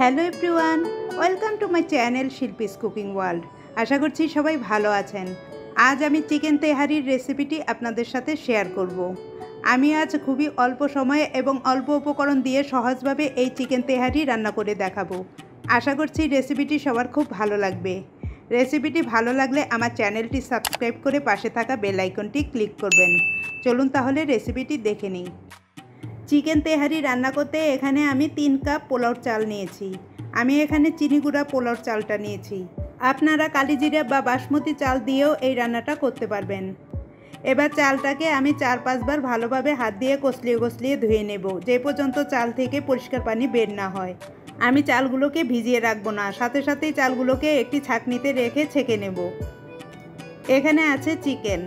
Hello everyone, welcome to my channel Shilpi's cooking world. আশা করছি সবাই ভালো আছেন। আজ আমি চিকেন তেহারির রেসিপিটি আপনাদের সাথে শেয়ার করব। আমি আজ খুবই অল্প সময়ে এবং অল্প উপকরণ দিয়ে সহজভাবে এই চিকেন তেহারি রান্না করে দেখাবো। আশা করছি রেসিপিটি সবার খুব ভালো লাগবে। রেসিপিটি ভালো লাগলে আমার চ্যানেলটি সাবস্ক্রাইব করে পাশে থাকা বেল আইকনটি ক্লিক করবেন। চলুন তাহলে রেসিপিটি দেখে নিই। চিকেন তেহারি রান্না করতে এখানে আমি 3 কাপ পোলাওর চাল নিয়েছি। আমি এখানে চিনি গুঁড়া পোলাওর চালটা নিয়েছি। আপনারা কালিজিরা বা বাসমতি চাল দিয়েও এই রান্নাটা করতে পারবেন। এবার চালটাকে আমি 4-5 বার ভালোভাবে হাত দিয়ে কষলিয়ে ধুয়ে নেব, যে পর্যন্ত চাল থেকে পরিষ্কার পানি বের না হয়। আমি চালগুলোকে ভিজিয়ে রাখবো না, সাথে সাথেই চালগুলোকে একটি ছাঁকনিতে রেখে ছেঁকে নেব। এখানে আছে চিকেন।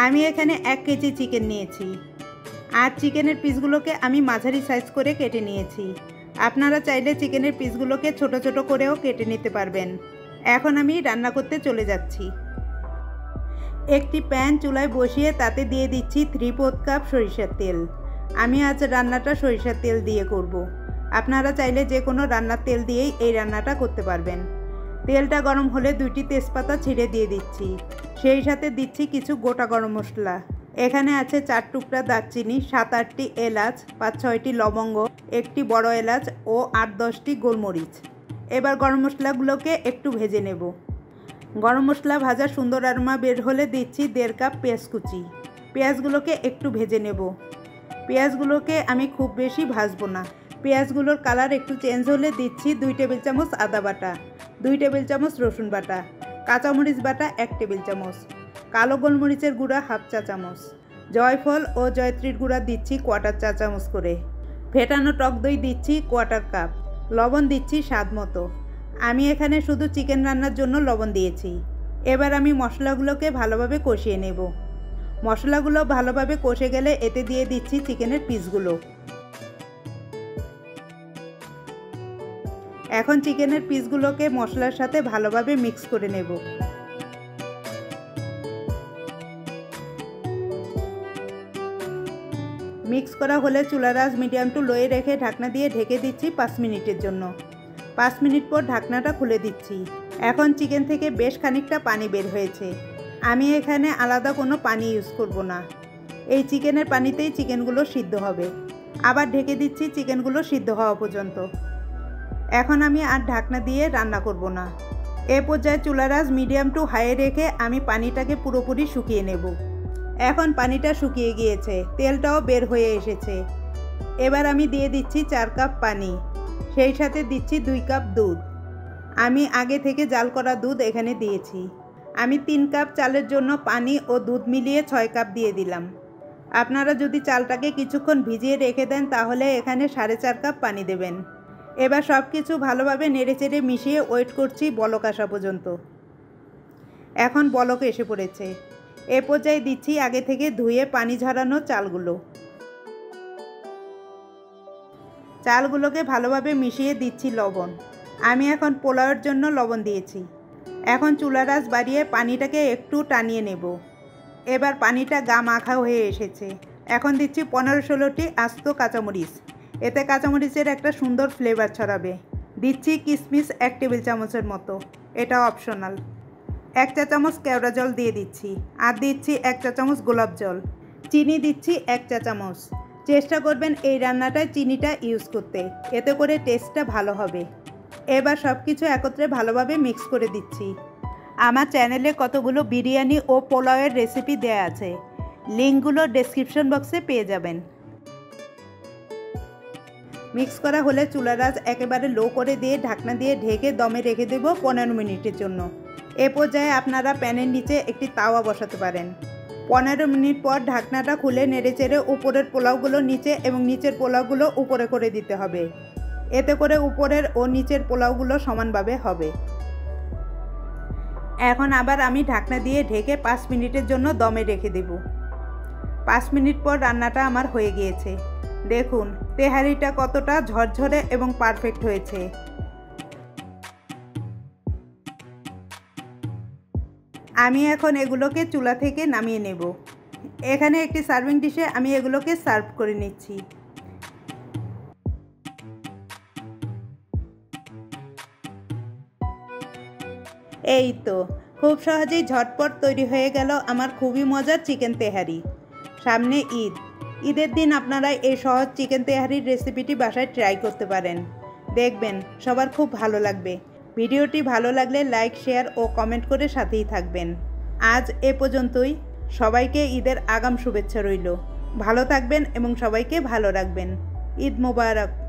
আমি এখানে 1 কেজি চিকেন নিয়েছি। আর চিকেনের পিসগুলোকে আমি মাঝারি সাইজ করে কেটে নিয়েছি। আপনারা চাইলে চিকেনের পিসগুলোকে ছোট ছোট করেও কেটে নিতে পারবেন। এখন আমি রান্না করতে চলে যাচ্ছি। একটি প্যান চুলায় বসিয়ে তাতে দিয়ে দিচ্ছি 3/4 কাপ সরিষার তেল। আমি আজ রান্নাটা সরিষার তেল দিয়ে করব। আপনারা চাইলে যে কোনো রান্নার তেল দিয়েই এই রান্নাটা করতে পারবেন। তেলটা গরম হলে 2টি তেজপাতা ছিঁড়ে দিয়ে দিচ্ছি। সেই সাথে দিচ্ছি কিছু গোটা গরম মশলা। এখানে আছে 4 টুকরা দারচিনি, 7-8টি এলাচ, 5-6টি লবঙ্গ, একটি বড় এলাচ ও 8-10টি গোলমরিচ। এবার গরম মশলাগুলোকে একটু ভেজে নেব। গরম মশলা ভাজা সুন্দর আরোমা বের হলে দিচ্ছি 1.5 কাপ পেঁয়াজ কুচি। পেঁয়াজগুলোকে একটু ভেজে নেব। পেঁয়াজগুলোকে আমি খুব বেশি ভাজবো না। পেঁয়াজগুলোর কালার একটু চেঞ্জ হলে দিচ্ছি 2 টেবিল চামচ আদা বাটা, 2 টেবিল চামচ রসুন বাটা, কাঁচামরিচ বাটা 1 টেবিল চামচ, কালো গোলমরিচের গুঁড়া 1/2 চা চামচ, জয়ফল ও জয়ত্রীর গুঁড়া দিচ্ছি 1/4 চা চামচ করে, ফেটানো টক দই দিচ্ছি 1/4 কাপ, লবণ দিচ্ছি স্বাদ মতো। আমি এখানে শুধু চিকেন রান্নার জন্য লবণ দিয়েছি। এবার আমি মশলাগুলোকে ভালোভাবে কষিয়ে নেব। মশলাগুলো ভালোভাবে কষে গেলে এতে দিয়ে দিচ্ছি চিকেনের পিসগুলো। এখন চিকেনের পিসগুলোকে মশলার সাথে ভালোভাবে মিক্স করে নেব। মিক্স করা হলে চুলার আঁচ মিডিয়াম টু লোয়ে রেখে ঢাকনা দিয়ে ঢেকে দিচ্ছি 5 মিনিটের জন্য। 5 মিনিট পর ঢাকনাটা খুলে দিচ্ছি। এখন চিকেন থেকে বেশ খানিকটা পানি বের হয়েছে। আমি এখানে আলাদা কোনো পানি ইউজ করব না। এই চিকেনের পানিতেই চিকেনগুলো সিদ্ধ হবে। আবার ঢেকে দিচ্ছি চিকেনগুলো সিদ্ধ হওয়া পর্যন্ত। এখন আমি আর ঢাকনা দিয়ে রান্না করব না। এ পর্যায়ে চুলার আঁচ মিডিয়াম টু হাইয়ে রেখে আমি পানিটাকে পুরোপুরি শুকিয়ে নেব। এখন পানিটা শুকিয়ে গিয়েছে, তেলটাও বের হয়ে এসেছে। এবার আমি দিয়ে দিচ্ছি 4 কাপ পানি, সেই সাথে দিচ্ছি 2 কাপ দুধ। আমি আগে থেকে জাল করা দুধ এখানে দিয়েছি। আমি 3 কাপ চালের জন্য পানি ও দুধ মিলিয়ে 6 কাপ দিয়ে দিলাম। আপনারা যদি চালটাকে কিছুক্ষণ ভিজিয়ে রেখে দেন তাহলে এখানে 4.5 কাপ পানি দেবেন। এবার সব কিছু ভালোভাবে নেড়েচেড়ে মিশিয়ে ওয়েট করছি বলক আসা পর্যন্ত। এখন বলক এসে পড়েছে। এ পর্যায়ে দিচ্ছি আগে থেকে ধুয়ে পানি ঝরানো চালগুলো। চালগুলোকে ভালোভাবে মিশিয়ে দিচ্ছি লবণ। আমি এখন পোলাওয়ের জন্য লবণ দিয়েছি। এখন চুলার আঁচ বাড়িয়ে পানিটাকে একটু টানিয়ে নেব। এবার পানিটা গা মাখা হয়ে এসেছে। এখন দিচ্ছি 15-16টি আস্ত কাঁচামরিচ। এতে কাঁচামরিচের একটা সুন্দর ফ্লেভার ছড়াবে। দিচ্ছি কিশমিশ 1 টেবিল চামচের মতো, এটা অপশনাল। 1 চা চামচ কেওড়া জল দিয়ে দিচ্ছি। আর দিচ্ছি 1 চা চামচ গোলাপ জল। চিনি দিচ্ছি 1 চা চামচ। চেষ্টা করবেন এই রান্নাটায় চিনিটা ইউজ করতে, এতে করে টেস্টটা ভালো হবে। এবার সব কিছু একত্রে ভালোভাবে মিক্স করে দিচ্ছি। আমার চ্যানেলে কতগুলো বিরিয়ানি ও পোলাওয়ের রেসিপি দেয়া আছে, লিঙ্কগুলো ডেসক্রিপশন বক্সে পেয়ে যাবেন। মিক্স করা হলে চুলার আঁচ একেবারে লো করে দিয়ে ঢাকনা দিয়ে ঢেকে দমে রেখে দেব 15 মিনিটের জন্য। এ পর্যায়ে আপনারা প্যানের নিচে একটি তাওয়া বসাতে পারেন। 15 মিনিট পর ঢাকনাটা খুলে নেড়েচেড়ে উপরের পোলাওগুলো নিচে এবং নিচের পোলাওগুলো উপরে করে দিতে হবে। এতে করে উপরের ও নিচের পোলাওগুলো সমানভাবে হবে। এখন আবার আমি ঢাকনা দিয়ে ঢেকে 5 মিনিটের জন্য দমে রেখে দেব। 5 মিনিট পর রান্নাটা আমার হয়ে গিয়েছে। দেখুন তেহারিটা কতটা ঝরঝরে এবং পারফেক্ট হয়েছে। আমি এখন এগুলোকে চুলা থেকে নামিয়ে নেব। এখানে একটি সার্ভিং ডিশে আমি এগুলোকে সার্ভ করে নিচ্ছি। এই তো খুব সহজেই ঝটপট তৈরি হয়ে গেল আমার খুবই মজার চিকেন তেহারি। সামনে ঈদ, ঈদের দিন আপনারা এই সহজ চিকেন তেহারির রেসিপিটি বাসায় ট্রাই করতে পারেন। দেখবেন সবার খুব ভালো লাগবে। ভিডিওটি ভালো লাগলে লাইক, শেয়ার ও কমেন্ট করে সাথেই থাকবেন। আজ এ পর্যন্তই। সবাইকে ঈদের আগাম শুভেচ্ছা রইল। ভালো থাকবেন এবং সবাইকে ভালো রাখবেন। ঈদ মোবারক।